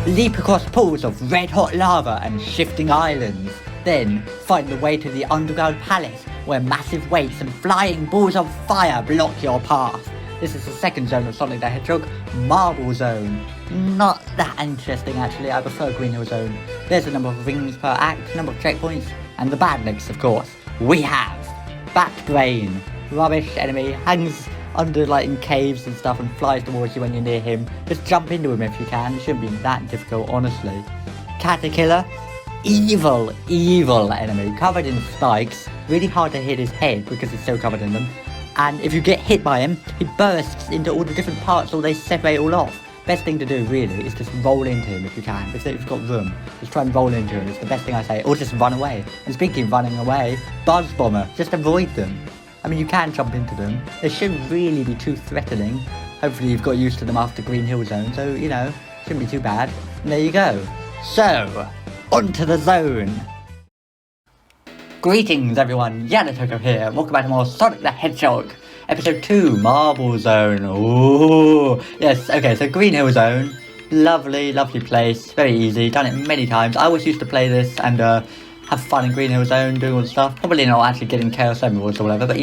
leap across pools of red-hot lava and shifting islands, then find the way to the underground palace where massive weights and flying balls of fire block your path. This is the second zone of Sonic the Hedgehog, Marble Zone. Not that interesting actually, I prefer Green Hill Zone. There's a number of rings per act, number of checkpoints, and the badniks of course. We have Bat Brain, rubbish enemy, hangs under in caves and stuff and flies towards you when you're near him. Just jump into him if you can, it shouldn't be that difficult honestly. Caterpillar, evil enemy, covered in spikes, really hard to hit his head because he's so covered in them. And if you get hit by him, he bursts into all the different parts or they separate all off. Best thing to do really is just roll into him if you can. If you've got room, just try and roll into him. It's the best thing I say. Or just run away. And speaking of running away, Buzz Bomber, just avoid them. I mean, you can jump into them. They shouldn't really be too threatening. Hopefully you've got used to them after Green Hill Zone, so, shouldn't be too bad. And there you go. So, onto the zone. Greetings everyone, Hedgehog here, and welcome back to more Sonic the Hedgehog, Episode 2, Marble Zone. Ooh, yes, okay, so Green Hill Zone, lovely place, very easy, done it many times. I always used to play this and have fun in Green Hill Zone, doing all the stuff, probably not actually getting Chaos Emeralds or whatever, but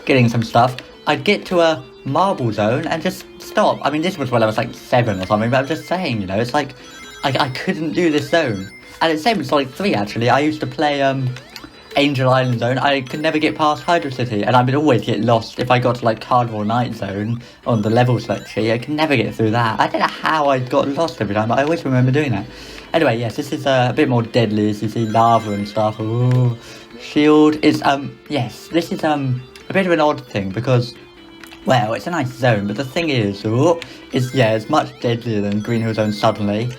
getting some stuff. I'd get to a Marble Zone and just stop. I mean, this was when I was 7 or something, but I'm just saying, it's like, I couldn't do this zone. And it's same with Sonic 3 actually. I used to play, Angel Island Zone. I could never get past Hydro City, and I would always get lost if I got to Carnival Night Zone on the level select tree. I could never get through that. I don't know how I got lost every time, but I always remember doing that. Anyway, yes, this is a bit more deadly, as you see lava and stuff. Ooh, shield is yes, this is a bit of an odd thing because, well, it's a nice zone, but the thing is, it's much deadlier than Green Hill Zone suddenly.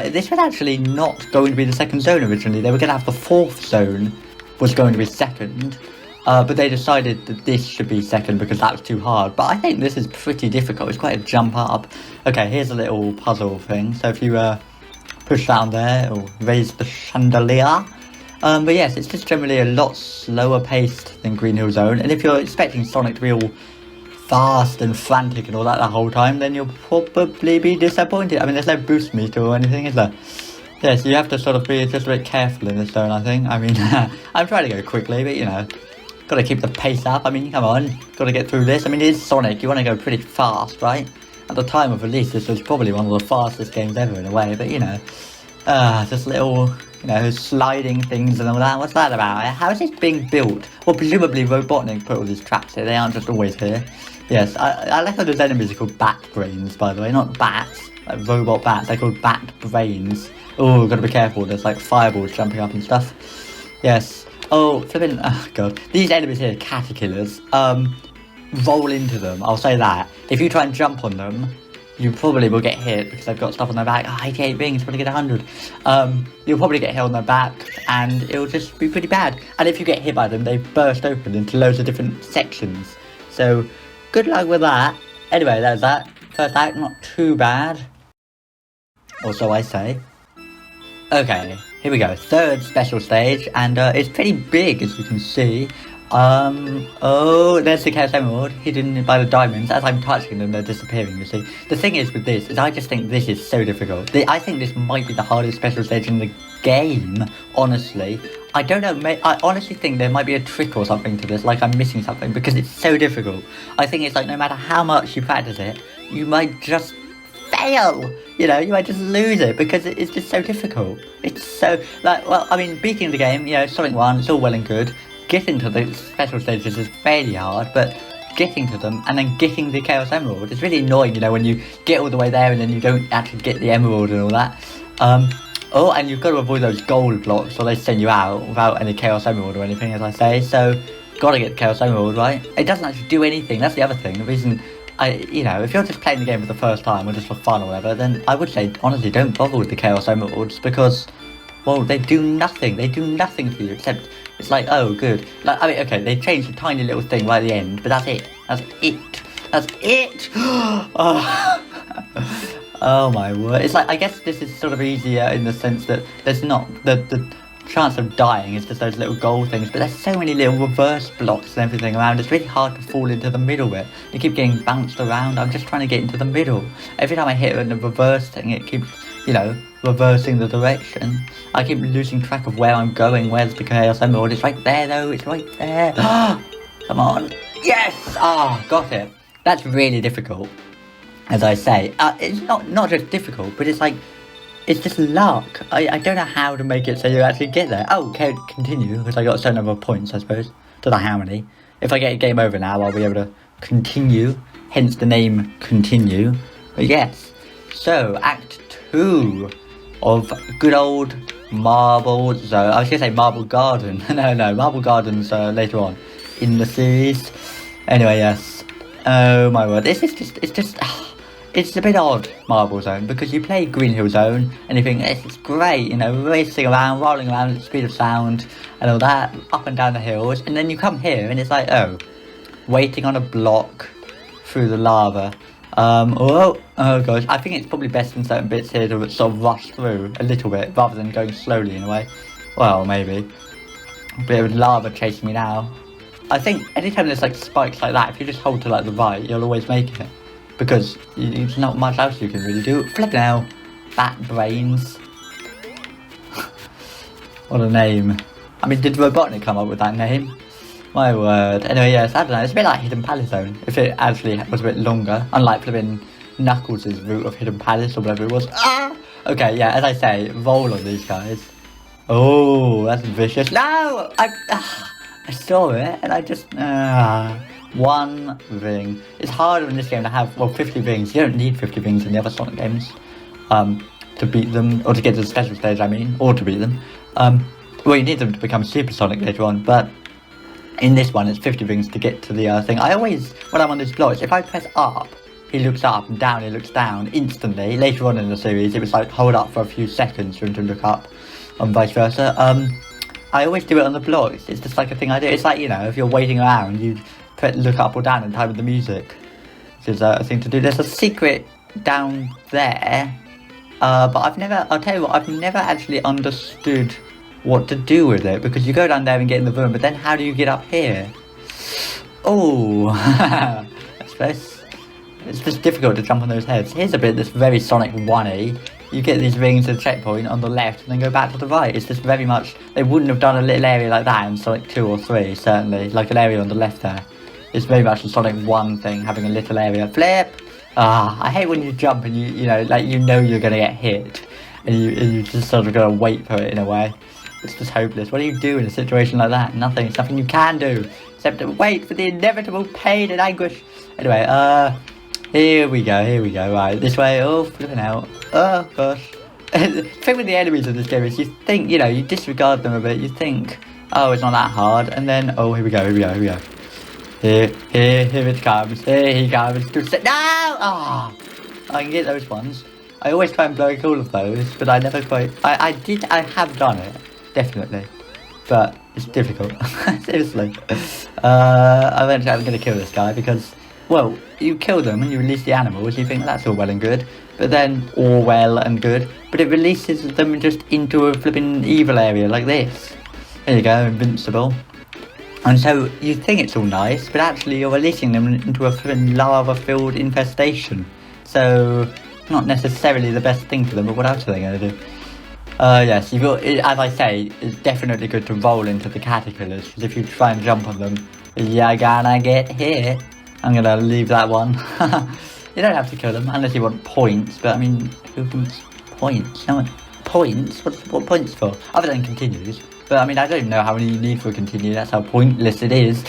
This was actually not going to be the second zone originally. They were going to have the fourth zone was going to be second, but they decided that this should be second because that was too hard. But I think this is pretty difficult. It's quite a jump up. Okay, here's a little puzzle thing. So if you push down there or raise the chandelier, but yes, it's just generally a lot slower paced than Green Hill Zone. And if you're expecting Sonic to be all fast and frantic and all that the whole time, then you'll probably be disappointed. I mean, there's no boost meter or anything, is there? Yes, you have to sort of be just a bit careful in this zone, I think. I mean, I'm trying to go quickly, but gotta keep the pace up. I mean, come on, gotta get through this. I mean, it is Sonic, you want to go pretty fast, right? At the time of release, this was probably one of the fastest games ever in a way, but just little, sliding things and all that. What's that about? How is this being built? Well, presumably Robotnik put all these traps here, they aren't just always here. Yes, I like how those enemies are called Bat Brains, by the way, not bats, like robot bats, they're called Bat Brains. Oh, gotta be careful, there's fireballs jumping up and stuff. Yes. Oh, flipping, oh god. These enemies here, caterpillars, roll into them, I'll say that. If you try and jump on them, you probably will get hit because they've got stuff on their back. 88 rings, probably get 100. You'll probably get hit on their back and it'll just be pretty bad. And if you get hit by them, they burst open into loads of different sections. So, good luck with that. Anyway, there's that. First act, not too bad. Or so I say. Okay, here we go, third special stage, and it's pretty big as you can see. Oh, there's the Chaos Emerald, hidden by the diamonds. As I'm touching them, they're disappearing, you see. The thing is with this, is I just think this is so difficult. I think this might be the hardest special stage in the game, honestly. I don't know, I honestly think there might be a trick or something to this, like I'm missing something, because it's so difficult. I think it's no matter how much you practice it, you might just fail, you might just lose it because it's just so difficult. It's so, well, I mean, beating the game, Sonic 1, it's all well and good. Getting to the special stages is fairly hard, but getting to them and then getting the Chaos Emerald is really annoying, when you get all the way there and then you don't actually get the Emerald and all that. Oh, and you've got to avoid those gold blocks or they send you out without any Chaos Emerald or anything, as I say, so gotta get the Chaos Emerald, right? It doesn't actually do anything, that's the other thing. The reason if you're just playing the game for the first time or just for fun or whatever, then I would say, honestly, don't bother with the Chaos Emeralds because, well, they do nothing. They do nothing for you except it's oh, good. Okay, they changed a tiny little thing right at the end, but that's it. That's it. That's it. Oh my word. It's I guess this is sort of easier in the sense that there's not the chance of dying is just those little gold things, but there's so many little reverse blocks and everything around. It's really hard to fall into the middle bit. You keep getting bounced around. I'm just trying to get into the middle. Every time I hit the reverse thing, it keeps you know, reversing the direction. I keep losing track of where I'm going. Where's the Chaos Emerald? It's right there, though. It's right there. Come on. Yes! Ah, got it. That's really difficult, as I say. It's not just difficult, but it's like, it's just luck. I don't know how to make it so you actually get there. Oh, okay, continue, because I got a certain number of points, I suppose. Don't know how many. If I get a game over now, I'll be able to continue. Hence the name Continue. But yes. So, Act 2 of good old Marble Zone. I was going to say Marble Garden. no, Marble Garden's later on in the series. Anyway, yes. Oh my word. It's a bit odd, Marble Zone, because you play Green Hill Zone and you think it's great, you know, racing around, rolling around at the speed of sound and all that, up and down the hills, and then you come here and it's like, oh, waiting on a block through the lava. Oh gosh, I think it's probably best in certain bits here to sort of rush through a little bit rather than going slowly in a way. Well, maybe. A bit of lava chasing me now. I think anytime there's like spikes like that, if you just hold to like the right, you'll always make it. Because there's not much else you can really do. Flip now. Bat brains. What a name. I mean, did Robotnik come up with that name? My word. Anyway, yes, I don't know. It's a bit like Hidden Palace Zone. If it actually was a bit longer. Unlike flipping Knuckles' route of Hidden Palace or whatever it was. Ah! Okay, yeah, as I say, roll on these guys. Oh, that's vicious. No! I saw it and I just... one ring. It's harder in this game to have, well, 50 rings. You don't need 50 rings in the other Sonic games to beat them, or to get to the special stage, I mean, or to beat them. Well, you need them to become Super Sonic later on, but in this one, it's 50 rings to get to the thing. I always, when I'm on these blocks, if I press up, he looks up, and down, he looks down instantly. Later on in the series, it was like hold up for a few seconds for him to look up, and vice versa. I always do it on the blocks. It's just like a thing I do. It's like, you know, if you're waiting around, you look up or down in time with the music, which is a thing to do. There's a secret down there, but I'll tell you what, I've never actually understood what to do with it, because you go down there and get in the room, but then how do you get up here? Oh, I suppose it's just difficult to jump on those heads. Here's a bit that's very Sonic 1-y. You get these rings at the checkpoint on the left and then go back to the right. It's just very much, they wouldn't have done a little area like that in Sonic 2 or 3, certainly, like an area on the left there. It's very much a Sonic 1 thing, having a little area. Flip! I hate when you jump and you know, like you know you're going to get hit. And you just sort of got to wait for it in a way. It's just hopeless. What do you do in a situation like that? Nothing. It's nothing you can do. Except to wait for the inevitable pain and anguish. Anyway, here we go. Right, this way. Oh, flipping out. Oh, gosh. The thing with the enemies in this game is you think, you know, you disregard them a bit. You think, oh, it's not that hard. And then, oh, here we go. Here it comes. Here he comes. No! Ah! Oh, I can get those ones. I always try and break all of those, but I never quite... I have done it, definitely. But it's difficult. Seriously. Eventually I'm going to kill this guy because, well, you kill them and you release the animals, you think that's all well and good. But then, all well and good, but it releases them just into a flipping evil area like this. There you go, invincible. And so you think it's all nice, but actually you're releasing them into a flipping lava-filled infestation. So, not necessarily the best thing for them, but what else are they going to do? Yes, you've got, as I say, it's definitely good to roll into the caterpillars, because if you try and jump on them, you're gonna get hit. I'm gonna leave that one. You don't have to kill them, unless you want points, but I mean, who wants points? No one, points? What points for? Other than continues. But I mean, I don't even know how many you need for a continue, that's how pointless it is.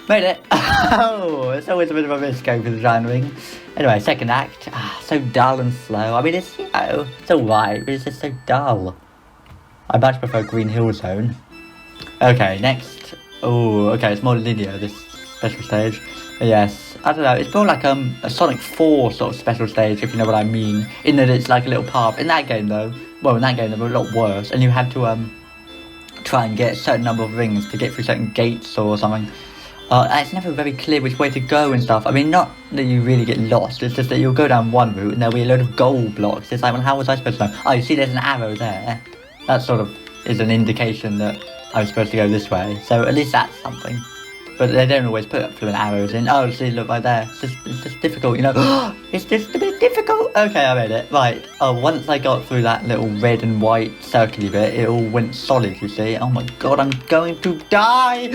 Made it! Oh, it's always a bit of a risk going for the giant ring. Anyway, second act. So dull and slow. I mean, it's, you know, it's alright, but it's just so dull. I much prefer Green Hill Zone. Okay, next. Oh, okay, it's more linear, this special stage. But yes, I don't know, it's more like a Sonic 4 sort of special stage, if you know what I mean. In that it's like a little path. In that game, though, well, in that game, they were a lot worse. And you had to, try and get a certain number of rings to get through certain gates or something. It's never very clear which way to go and stuff. I mean, not that you really get lost, it's just that you'll go down one route and there'll be a load of gold blocks. It's like, well, how was I supposed to know? Oh, you see there's an arrow there. That sort of is an indication that I was supposed to go this way. So at least that's something. but they don't always put fluent arrows in. Oh, see, look right there. It's just difficult, you know. It's just a bit difficult. Okay, I made it. Right. Once I got through that little red and white circly bit, it all went solid, you see. Oh my god, I'm going to die.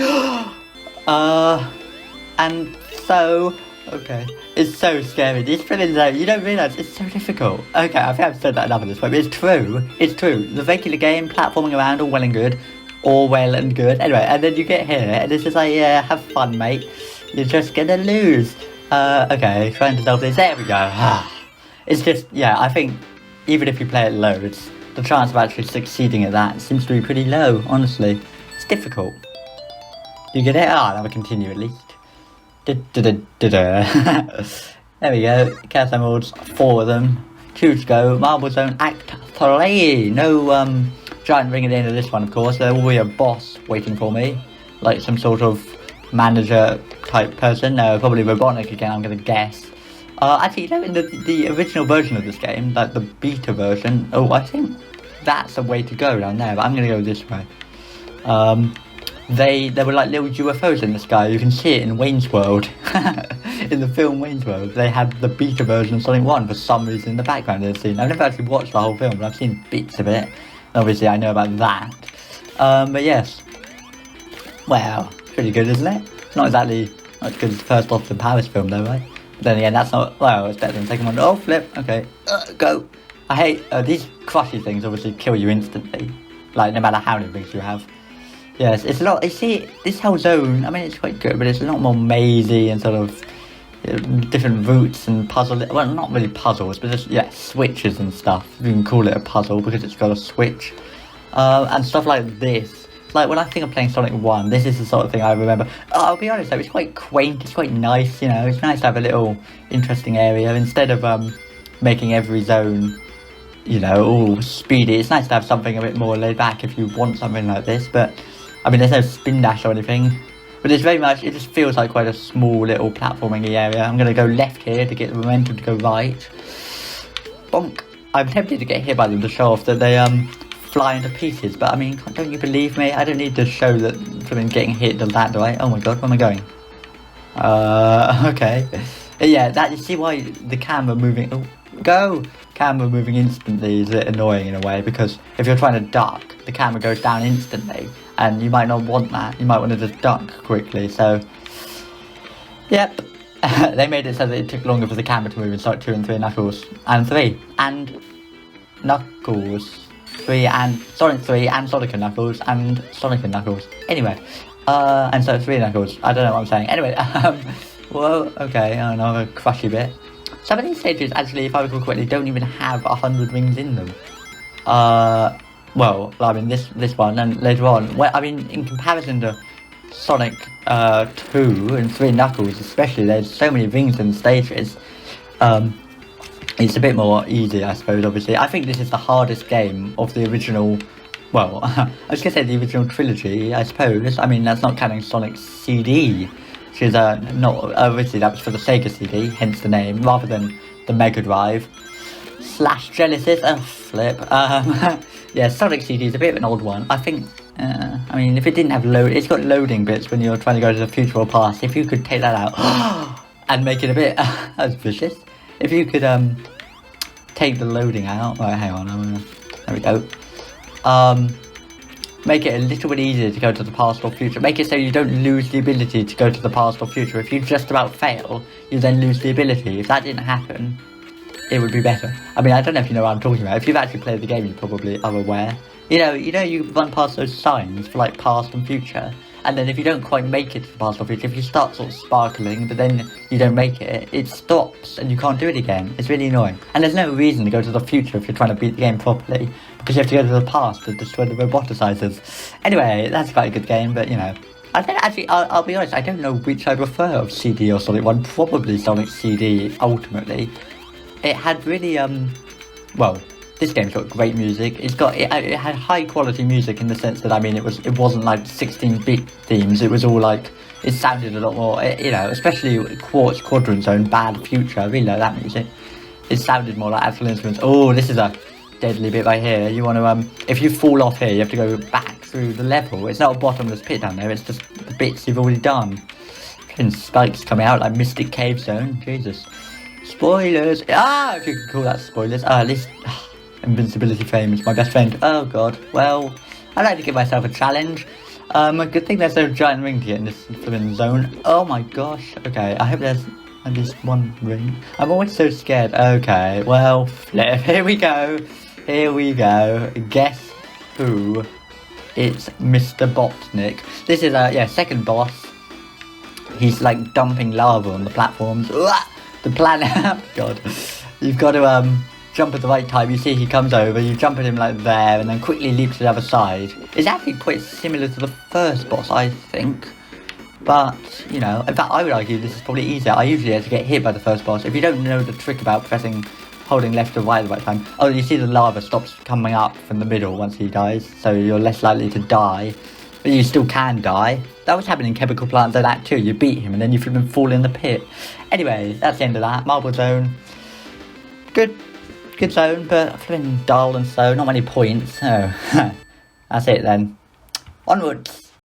And so, okay. It's so scary. These feelings, you don't realise it's so difficult. Okay, I think I've said that enough at this point, but it's true. It's true. The regular game, platforming around, all well and good. All well and good. Anyway, and then you get here, and it's just like, yeah, have fun, mate. You're just gonna lose. Okay, trying to solve this. There we go. It's just, yeah, I think even if you play it loads, the chance of actually succeeding at that seems to be pretty low, honestly. It's difficult. You get it? Ah, I'll continue at least. There we go. Chaos Emeralds, 4 of them. 2 to go. Marble Zone Act 3. No, giant ring at the end of this one, of course. There will be a boss waiting for me, like some sort of manager type person. No, probably robotic again, I'm gonna guess. Actually, you know, in the original version of this game, like the beta version, I think that's a way to go down there, but I'm gonna go this way. There were like little UFOs in the sky. You can see it in Wayne's World. In the film Wayne's World, they had the beta version of Sonic 1 for some reason in the background of the scene. I've never actually watched the whole film, but I've seen bits of it. Obviously, I know about that. But yes. Wow. Pretty good, isn't it? It's not exactly not as good as the first Austin Powers film, though, right? But then again, that's not... Well, it's better than the second one. Oh, flip. Okay. Go. I hate... these crushy things obviously kill you instantly. Like, no matter how many rings you have. Yes, it's a lot... You see, this whole zone, I mean, it's quite good, but it's a lot more mazy and sort of... different routes and puzzle, well, not really puzzles, but just, yeah, switches and stuff. You can call it a puzzle because it's got a switch. And stuff like this. Like, when I think of playing Sonic 1, this is the sort of thing I remember. I'll be honest though, it's quite quaint, it's quite nice, you know. It's nice to have a little interesting area instead of making every zone, you know, all speedy. It's nice to have something a bit more laid back if you want something like this, but I mean, there's no spin dash or anything. But it's very much, it just feels like quite a small little platforming area. I'm going to go left here to get the momentum to go right. Bonk. I'm tempted to get hit by them to show off that they fly into pieces. But I mean, don't you believe me? I don't need to show that something getting hit does that, do I? Oh my god, where am I going? Okay. Yeah, that, you see why the camera moving... Oh, go! Camera moving instantly is a bit annoying in a way, because if you're trying to duck, the camera goes down instantly. And you might not want that. You might want to just duck quickly. So, yep. They made it so that it took longer for the camera to move in Sonic 2 and 3 Knuckles. And 3. And Knuckles. 3 and Sonic 3 and Sonic and Knuckles. And Sonic and Knuckles. Anyway. And Sonic 3 Knuckles. I don't know what I'm saying. Anyway. Whoa. Okay. Another crushy bit. Some of these stages, actually, if I recall correctly, don't even have 100 rings in them. Well, I mean, this one, and later on, well, I mean, in comparison to Sonic 2 and 3 Knuckles especially, there's so many rings in the stages, it's a bit more easy, I suppose, obviously. I think this is the hardest game of the original, well, I was going to say the original trilogy, I suppose. I mean, that's not counting Sonic CD, which is, not, obviously that was for the Sega CD, hence the name, rather than the Mega Drive. / Genesis, oh, flip. Yeah, Sonic CD is a bit of an odd one. I think, I mean, if it didn't have it's got loading bits when you're trying to go to the future or past. If you could take that out and make it a bit, that's vicious. If you could, take the loading out, right, hang on, there we go. Make it a little bit easier to go to the past or future. Make it so you don't lose the ability to go to the past or future. If you just about fail, you then lose the ability. If that didn't happen, it would be better. I mean, I don't know if you know what I'm talking about. If you've actually played the game, you probably are aware. You know, you run past those signs for like past and future, and then if you don't quite make it to the past or future, if you start sort of sparkling, but then you don't make it, it stops and you can't do it again. It's really annoying. And there's no reason to go to the future if you're trying to beat the game properly, because you have to go to the past to destroy the roboticizers. Anyway, that's quite a good game, but you know. I think actually, I'll be honest, I don't know which I prefer of CD or Sonic 1. Probably Sonic CD, ultimately. It had really, well, this game's got great music. It had high quality music in the sense that, I mean, it wasn't like 16-bit themes. It was all like, it sounded a lot more, you know, especially Quartz Quadrant Zone, Bad Future. I really like that music. It sounded more like actual instruments. Oh, this is a deadly bit right here. You want to, if you fall off here, you have to go back through the level. It's not a bottomless pit down there. It's just the bits you've already done. Flipping spikes coming out like Mystic Cave Zone. Jesus. Spoilers. Ah, if you can call that spoilers. At least invincibility fame is my best friend. Oh god. Well, I'd like to give myself a challenge. Good thing there's no giant ring to get in this flipping zone. Oh my gosh. Okay, I hope there's at least one ring. I'm always so scared. Okay, well, flip. Here we go. Here we go. Guess who? It's Mr. Botnik. This is second boss. He's like dumping lava on the platforms. The planet. God, you've got to jump at the right time. You see he comes over, you jump at him like there, and then quickly leap to the other side. It's actually quite similar to the first boss, I think. But, you know, in fact, I would argue this is probably easier. I usually have to get hit by the first boss. If you don't know the trick about holding left or right at the right time. Oh, you see the lava stops coming up from the middle once he dies, so you're less likely to die. But you still can die. That was happening in Chemical Plant Zone Act 2. You beat him and then you flip and fall in the pit. Anyway, that's the end of that. Marble Zone. Good zone, but flipping dull and slow. Not many points. So, that's it then. Onwards.